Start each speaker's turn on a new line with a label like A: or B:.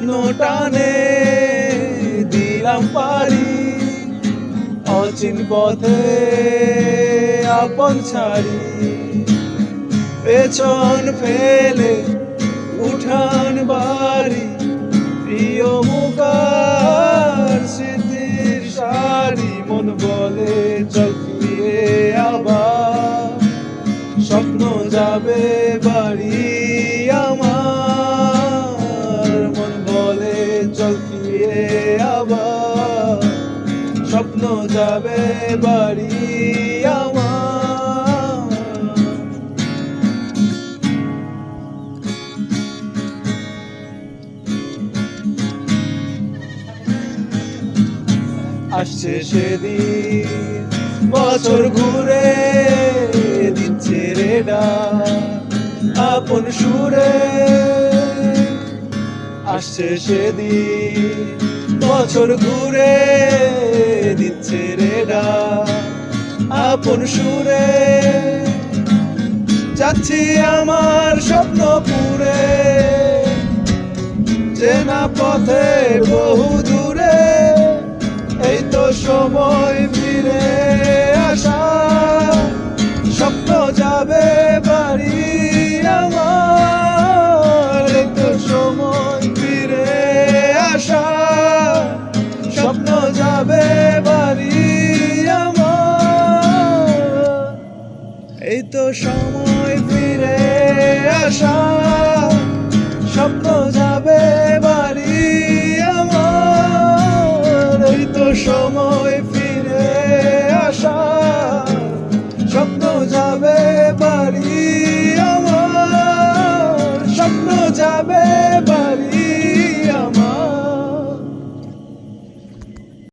A: স্বপ্ন টানে দিলাম পারি, অচিন পথে আপন ছাড়ি, পেছন ফেলে উঠান বাড়ি, প্রিয় মুখার স্মৃতির সারি। মন বলে চল ফিরে আবার, স্বপ্ন যাবে বাড়ি আমার। মন বলে চল ফিরে আবার, স্বপ্ন যাবে বাড়ি আমার। আসছে সেদিন বছর ঘুরে দিচ্ছে রে ডাক আপন সুরে। আসছে সেদিন বছর ঘুরে দিচ্ছে রে ডাক আপন সুরে। যাচ্ছি আমার স্বপ্ন পুরে, চেনা পথে বহু দূরে। এই তো সময় ফিরে আসা, স্বপ্ন যাবে বাড়ি আমার। এই তো সময় ফিরে আসা, স্বপ্ন যাবে বাড়ি আমার। এই তো সময় ফিরে আসা।